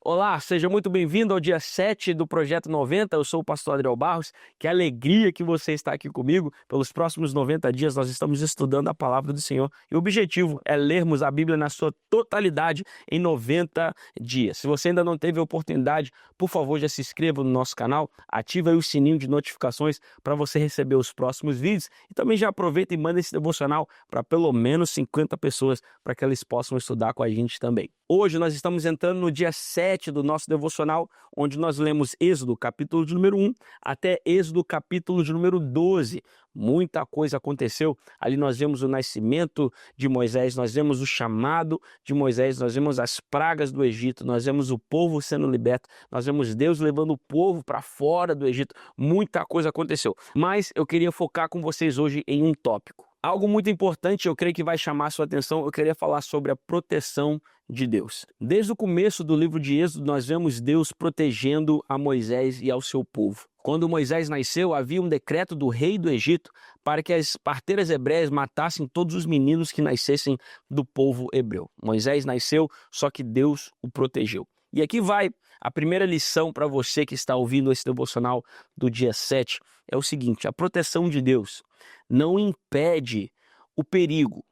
Olá, seja muito bem-vindo ao dia 7 do Projeto 90. Eu sou o pastor Adriel Barros. Que alegria que você está aqui comigo. Pelos próximos 90 dias nós estamos estudando a palavra do Senhor e o objetivo é lermos a Bíblia na sua totalidade em 90 dias. Se você ainda não teve a oportunidade, por favor, já se inscreva no nosso canal, ativa aí o sininho de notificações para você receber os próximos vídeos e também já aproveita e manda esse devocional para pelo menos 50 pessoas para que eles possam estudar com a gente também. Hoje nós estamos entrando no dia 7 do nosso devocional, onde nós lemos Êxodo, capítulo de número 1, até Êxodo, capítulo de número 12. Muita coisa aconteceu. Ali nós vemos o nascimento de Moisés, nós vemos o chamado de Moisés, nós vemos as pragas do Egito, nós vemos o povo sendo liberto, nós vemos Deus levando o povo para fora do Egito. Muita coisa aconteceu. Mas eu queria focar com vocês hoje em um tópico. Algo muito importante, eu creio que vai chamar a sua atenção, eu queria falar sobre a proteção de Deus. Desde o começo do livro de Êxodo, nós vemos Deus protegendo a Moisés e ao seu povo. Quando Moisés nasceu, havia um decreto do rei do Egito para que as parteiras hebreias matassem todos os meninos que nascessem do povo hebreu. Moisés nasceu, só que Deus o protegeu. E aqui vai a primeira lição para você que está ouvindo esse devocional do dia 7. É o seguinte: a proteção de Deus não impede o perigo,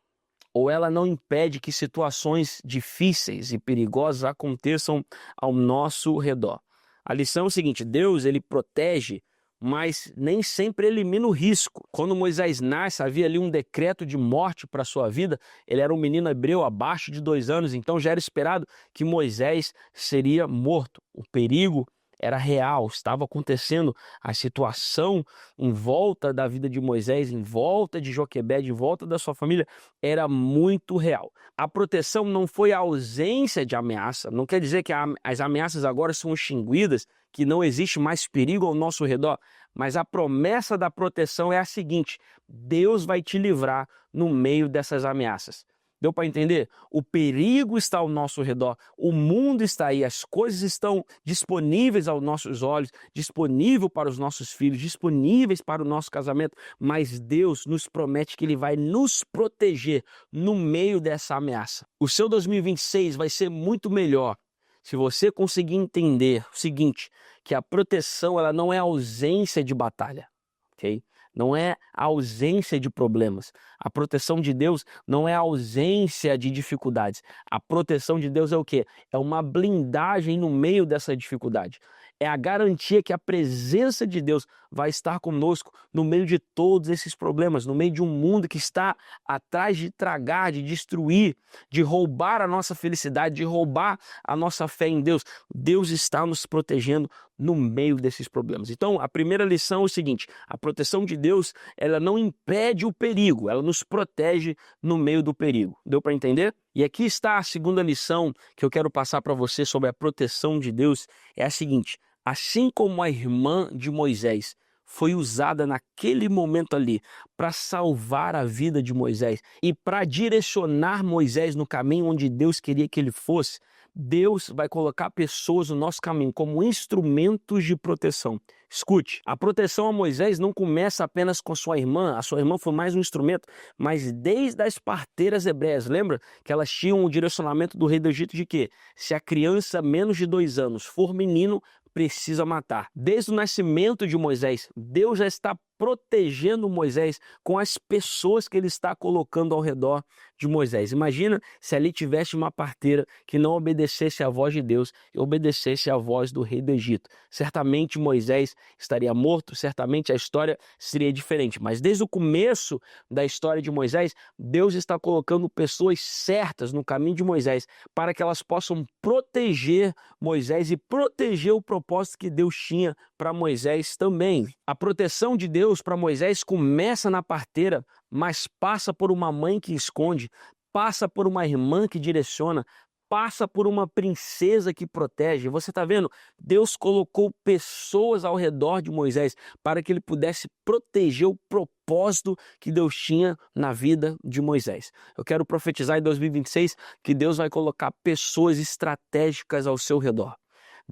ou ela não impede que situações difíceis e perigosas aconteçam ao nosso redor. A lição é o seguinte: Deus, ele protege, mas nem sempre elimina o risco. Quando Moisés nasce, havia ali um decreto de morte para a sua vida. Ele era um menino hebreu abaixo de 2 anos, então já era esperado que Moisés seria morto. O perigo era real, estava acontecendo. A situação em volta da vida de Moisés, em volta de Joquebede, em volta da sua família, era muito real. A proteção não foi a ausência de ameaça, não quer dizer que as ameaças agora são extinguidas, que não existe mais perigo ao nosso redor, mas a promessa da proteção é a seguinte: Deus vai te livrar no meio dessas ameaças. Deu para entender? O perigo está ao nosso redor, o mundo está aí, as coisas estão disponíveis aos nossos olhos, disponível para os nossos filhos, disponíveis para o nosso casamento, mas Deus nos promete que Ele vai nos proteger no meio dessa ameaça. O seu 2026 vai ser muito melhor se você conseguir entender o seguinte, que a proteção ela não é ausência de batalha, ok? Não é a ausência de problemas. A proteção de Deus não é a ausência de dificuldades. A proteção de Deus é o quê? É uma blindagem no meio dessa dificuldade. É a garantia que a presença de Deus vai estar conosco no meio de todos esses problemas, no meio de um mundo que está atrás de tragar, de destruir, de roubar a nossa felicidade, de roubar a nossa fé em Deus. Deus está nos protegendo no meio desses problemas. Então, a primeira lição é o seguinte: a proteção de Deus, ela não impede o perigo, ela nos protege no meio do perigo. Deu para entender? E aqui está a segunda lição que eu quero passar para você sobre a proteção de Deus, é a seguinte: assim como a irmã de Moisés foi usada naquele momento ali para salvar a vida de Moisés e para direcionar Moisés no caminho onde Deus queria que ele fosse, Deus vai colocar pessoas no nosso caminho como instrumentos de proteção. Escute, a proteção a Moisés não começa apenas com sua irmã, a sua irmã foi mais um instrumento, mas desde as parteiras hebreias. Lembra que elas tinham o direcionamento do rei do Egito de que se a criança menos de 2 anos for menino, precisa matar. Desde o nascimento de Moisés, Deus já está protegendo Moisés com as pessoas que ele está colocando ao redor de Moisés. Imagina se ali tivesse uma parteira que não obedecesse à voz de Deus e obedecesse à voz do rei do Egito. Certamente Moisés estaria morto, certamente a história seria diferente. Mas desde o começo da história de Moisés, Deus está colocando pessoas certas no caminho de Moisés para que elas possam proteger Moisés e proteger o propósito que Deus tinha para Moisés também. A proteção de Deus para Moisés começa na parteira, mas passa por uma mãe que esconde, passa por uma irmã que direciona, passa por uma princesa que protege. Você está vendo? Deus colocou pessoas ao redor de Moisés para que ele pudesse proteger o propósito que Deus tinha na vida de Moisés. Eu quero profetizar em 2026 que Deus vai colocar pessoas estratégicas ao seu redor.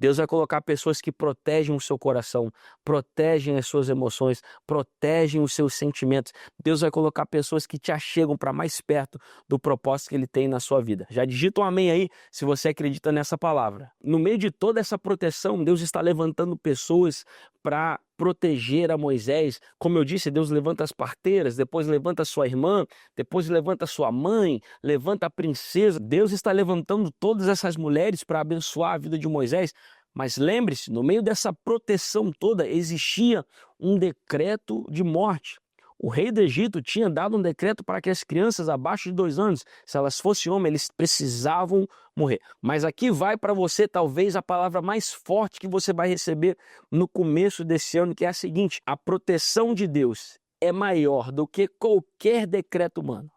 Deus vai colocar pessoas que protegem o seu coração, protegem as suas emoções, protegem os seus sentimentos. Deus vai colocar pessoas que te achegam para mais perto do propósito que Ele tem na sua vida. Já digita um amém aí se você acredita nessa palavra. No meio de toda essa proteção, Deus está levantando pessoas para proteger a Moisés. Como eu disse, Deus levanta as parteiras, depois levanta a sua irmã, depois levanta a sua mãe, levanta a princesa. Deus está levantando todas essas mulheres para abençoar a vida de Moisés. Mas lembre-se, no meio dessa proteção toda existia um decreto de morte. O rei do Egito tinha dado um decreto para que as crianças abaixo de 2 anos, se elas fossem homens, eles precisavam morrer. Mas aqui vai para você talvez a palavra mais forte que você vai receber no começo desse ano, que é a seguinte: a proteção de Deus é maior do que qualquer decreto humano.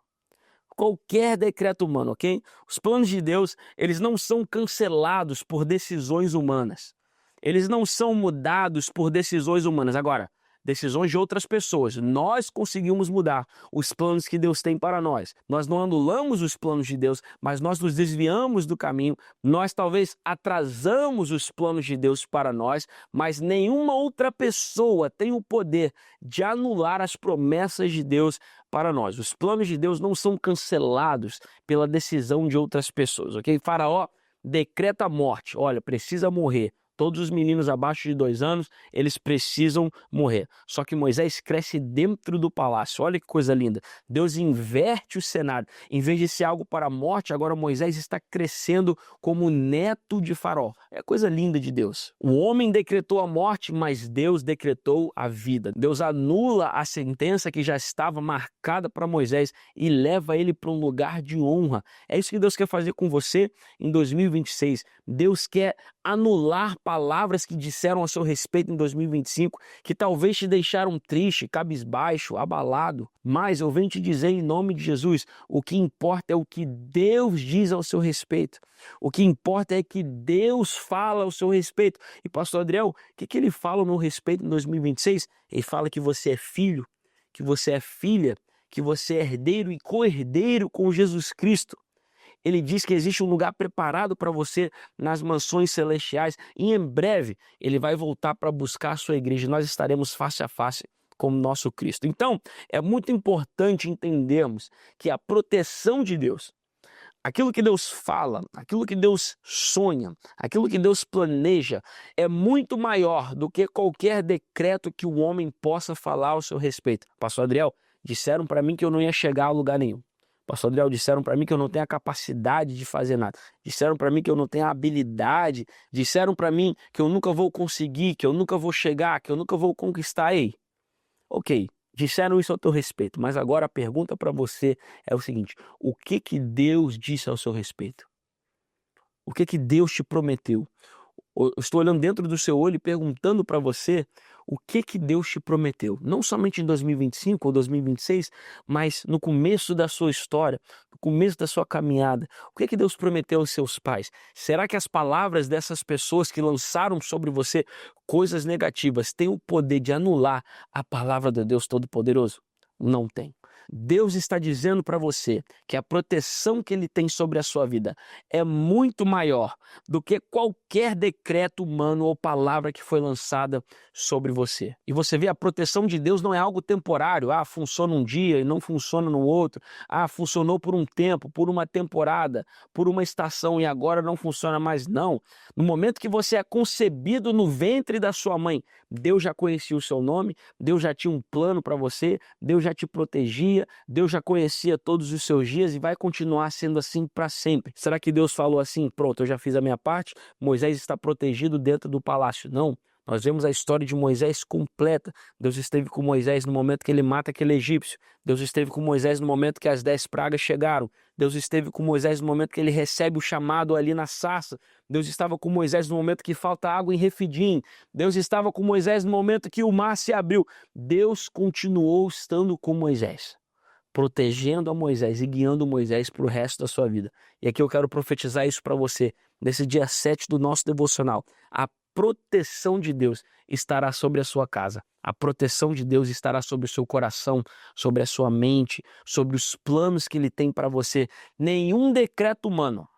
Qualquer decreto humano, ok? Os planos de Deus, eles não são cancelados por decisões humanas. Eles não são mudados por decisões humanas. Agora, decisões de outras pessoas. Nós conseguimos mudar os planos que Deus tem para nós. Nós não anulamos os planos de Deus, mas nós nos desviamos do caminho. Nós talvez atrasamos os planos de Deus para nós, mas nenhuma outra pessoa tem o poder de anular as promessas de Deus para nós. Os planos de Deus não são cancelados pela decisão de outras pessoas, ok? Faraó decreta a morte. Olha, precisa morrer. Todos os meninos abaixo de 2 anos, eles precisam morrer. Só que Moisés cresce dentro do palácio. Olha que coisa linda. Deus inverte o cenário. Em vez de ser algo para a morte, agora Moisés está crescendo como neto de Faraó. É coisa linda de Deus. O homem decretou a morte, mas Deus decretou a vida. Deus anula a sentença que já estava marcada para Moisés e leva ele para um lugar de honra. É isso que Deus quer fazer com você em 2026. Deus quer anular palavras que disseram a seu respeito em 2025, que talvez te deixaram triste, cabisbaixo, abalado. Mas eu venho te dizer em nome de Jesus, o que importa é o que Deus diz ao seu respeito. O que importa é que Deus fala ao seu respeito. E pastor Adriel, o que ele fala ao meu respeito em 2026? Ele fala que você é filho, que você é filha, que você é herdeiro e co-herdeiro com Jesus Cristo. Ele diz que existe um lugar preparado para você nas mansões celestiais e em breve ele vai voltar para buscar a sua igreja. Nós estaremos face a face com o nosso Cristo. Então, é muito importante entendermos que a proteção de Deus, aquilo que Deus fala, aquilo que Deus sonha, aquilo que Deus planeja, é muito maior do que qualquer decreto que o homem possa falar ao seu respeito. Pastor Adriel, disseram para mim que eu não ia chegar a lugar nenhum. Pastor Adriel, disseram para mim que eu não tenho a capacidade de fazer nada. Disseram para mim que eu não tenho a habilidade. Disseram para mim que eu nunca vou conseguir, que eu nunca vou chegar, que eu nunca vou conquistar. Ei, ok, disseram isso ao teu respeito, mas agora a pergunta para você é o seguinte: o que Deus disse ao seu respeito? O que Deus te prometeu? Eu estou olhando dentro do seu olho e perguntando para você o que Deus te prometeu. Não somente em 2025 ou 2026, mas no começo da sua história, no começo da sua caminhada. O que Deus prometeu aos seus pais? Será que as palavras dessas pessoas que lançaram sobre você coisas negativas têm o poder de anular a palavra de Deus Todo-Poderoso? Não tem. Deus está dizendo para você que a proteção que Ele tem sobre a sua vida é muito maior do que qualquer decreto humano ou palavra que foi lançada sobre você. E você vê, a proteção de Deus não é algo temporário. Ah, funciona um dia e não funciona no outro. Ah, funcionou por um tempo, por uma temporada, por uma estação e agora não funciona mais. Não. No momento que você é concebido no ventre da sua mãe, Deus já conhecia o seu nome, Deus já tinha um plano para você, Deus já te protegia, Deus já conhecia todos os seus dias e vai continuar sendo assim para sempre. Será que Deus falou assim: pronto, eu já fiz a minha parte, Moisés está protegido dentro do palácio? Não. Nós vemos a história de Moisés completa. Deus esteve com Moisés no momento que ele mata aquele egípcio. Deus esteve com Moisés no momento que as 10 pragas chegaram. Deus esteve com Moisés no momento que ele recebe o chamado ali na sarça. Deus estava com Moisés no momento que falta água em Refidim. Deus estava com Moisés no momento que o mar se abriu. Deus continuou estando com Moisés, protegendo a Moisés e guiando Moisés para o resto da sua vida. E aqui eu quero profetizar isso para você, nesse dia 7 do nosso devocional. A proteção de Deus estará sobre a sua casa. A proteção de Deus estará sobre o seu coração, sobre a sua mente, sobre os planos que Ele tem para você. Nenhum decreto humano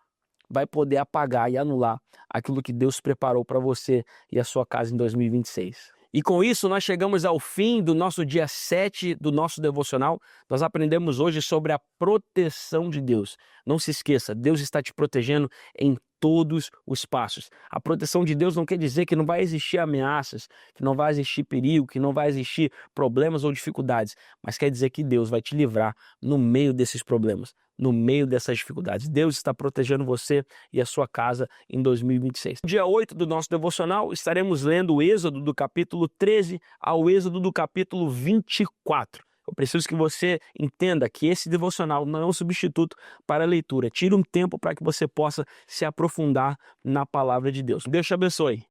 vai poder apagar e anular aquilo que Deus preparou para você e a sua casa em 2026. E com isso, nós chegamos ao fim do nosso dia 7 do nosso devocional. Nós aprendemos hoje sobre a proteção de Deus. Não se esqueça, Deus está te protegendo em todos os passos. A proteção de Deus não quer dizer que não vai existir ameaças, que não vai existir perigo, que não vai existir problemas ou dificuldades, mas quer dizer que Deus vai te livrar no meio desses problemas, no meio dessas dificuldades. Deus está protegendo você e a sua casa em 2026. No dia 8 do nosso devocional, estaremos lendo o Êxodo do capítulo 13 ao Êxodo do capítulo 24. Eu preciso que você entenda que esse devocional não é um substituto para a leitura. Tire um tempo para que você possa se aprofundar na palavra de Deus. Deus te abençoe.